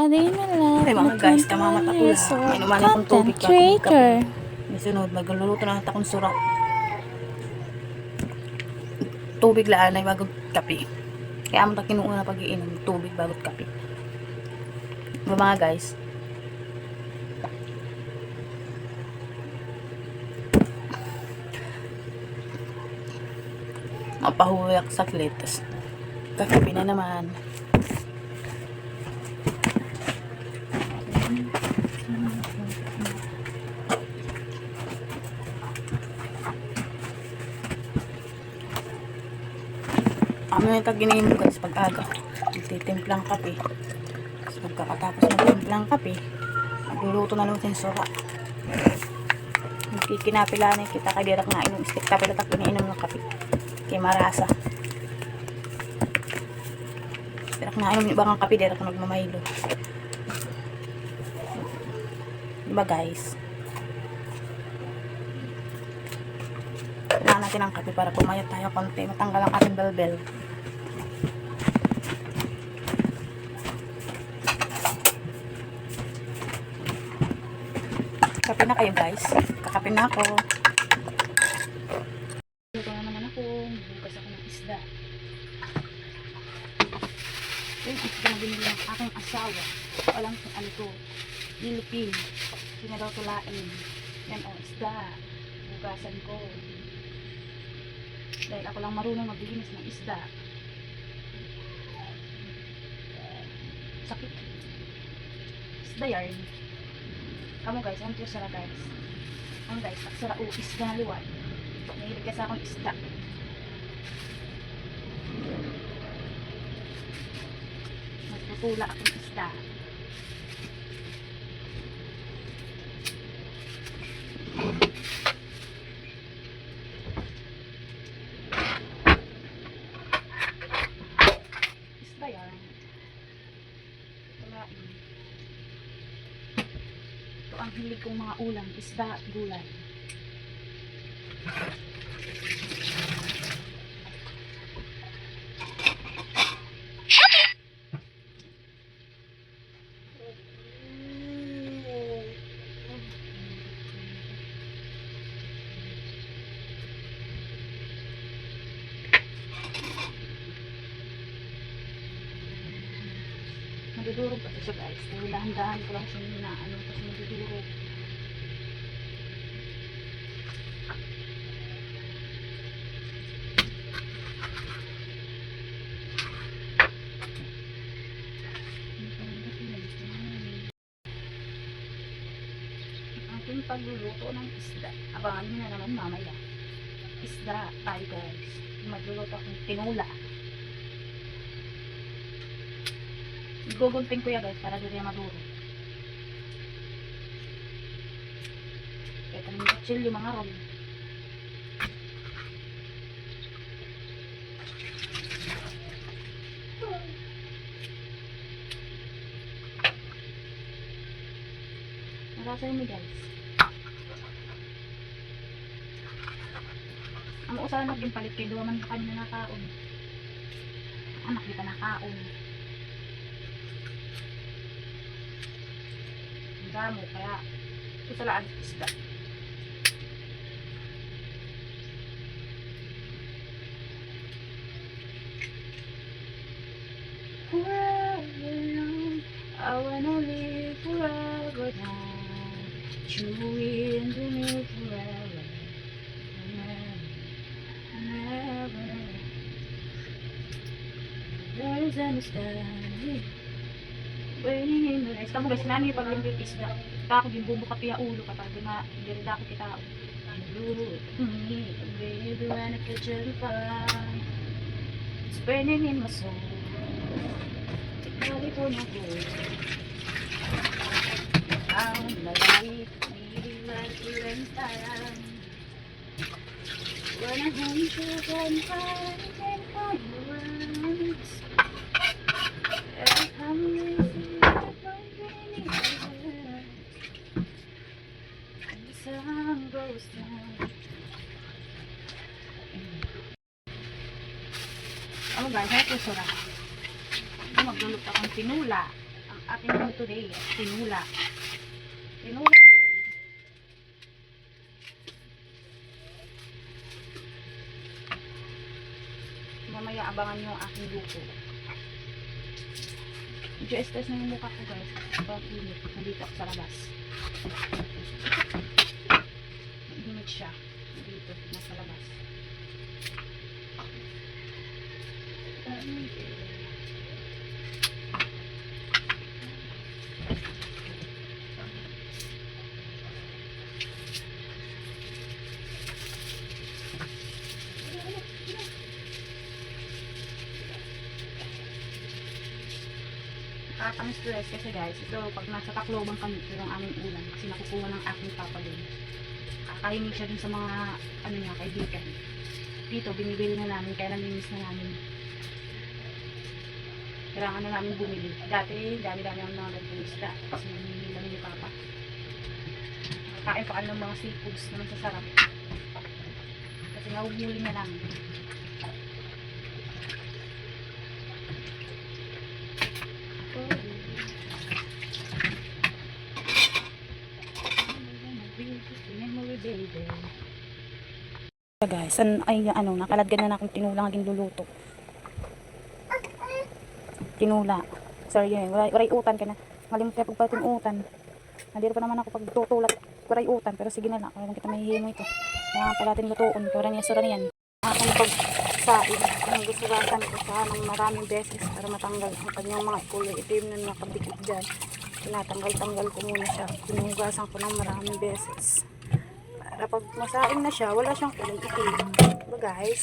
day na lang. Ay mga guys, kamamata ko lang. May naman akong tubig bago magkape. May sunod, magluluto na akong surat. Tubig laan ay bago kape. Kaya mo ta kinuuna pag-iinom tubig bago kape. Mga guys. Mapahuyak sa kletas. Kakape na naman. Ano yung tag-ininom guys pag-aga. Titimplang kape. Tapos pagkakatapos magtimplang kape, magluluto na naman sa sura. Kinapila na kita kay dirak na inom stick kapila tak iniinom ng kape. Kay marasa. Dirak na inom ibang kape dirak na magmamaylo. Diba guys? Kailangan natin ang kape para pumayat tayo konti. Matanggal ang ating belbel. Kape na kayo guys. Kakape na ako. Luto naman ako. Bukas ako ng isda. Yung isda na binili ng aking asawa. Alam kung ano to. Nilupin. Hindi na daw tulain. Yan o isda. Bukasan ko. Dahil ako lang marunong maglinis ng isda. Sakit. Isda yarn. Kamu guys, ang tiyo sara guys. Ang guys, aksara o isda na liwan. Nahilig ka sa akong isda. Magtutula akong isda. Isda yan. Tulain. Ang hilig kong mga ulam, isda at gulay. Madudurog pa siya guys. Dahan-dahan ko lang siya ninaano kasi madudurog. Aking pagluluto ng isda. Abangan nyo na naman mamaya. Isda tayo guys. Magluluto akong tinula. Gugunting ko yan guys para dito yung maduro. Ito naman chill yung mga ron. Narasay mo guys. Ang usahan naging palit kayo duwa man kami na nakaon. Anak kita nakaon. Damo kaya usalaan isda. I wanna live forever now. You into me forever. Never. There is any sky. Waiting in the night. Kamu guys, nani pag limpit isda. Kako din bubukat iya ulo kapag na diri dako kita. Baby, when I catch you fire, it's burning in my soul. Tikali ko na ko. Ang lalaki, hindi matulang tayo. When I hold you on fire, I can't find the words. Every time you see me, I don't really care. And the sun goes down. Ano guys, ito sura. Magluluto akong tinula. Ang ating ano today, tinula. Tinula din. Mamaya abangan nyo ang aking luto. Medyo stress na yung mukha ko guys. Sobrang init. Nandito ako sa labas. Init siya. Dito, nasa labas. Nakakang-stress kasi guys, ito pag nasa Tacloban kami, ito yung aming ulam kasi nakukuha ng aking papa din. Kakainin siya dun sa mga ano niya, kaibigan. Dito, binibili na namin, kaya namimiss na namin. Kailangan na namin bumili. Dati, dami-dami ang mga ganitong isda kasi namimili lang ni papa. Kakain pa ng mga seafoods na masasarap. Kasi nahuhuli na lang. Guys, nakaladgan na akong tinula ng luluto. Tinula. Sorry yun, waray utan ka na. Ngalimot ka pagpatin utan. Nandito pa naman ako pagtutulak waray utan, pero sige na lang. Kaya kita mahihimo ito. Kaya palatin lutuon, kaya niya sura niyan. Akong pagsain, ang gusurasan ko siya ng maraming beses para matanggal ang kanyang mga kulay itim na nakabikit dyan. Tinatanggal-tanggal ko muna siya. Pinuhugasan ko ng maraming beses. Para pag masain na siya, wala siyang kulay itim. Diba guys?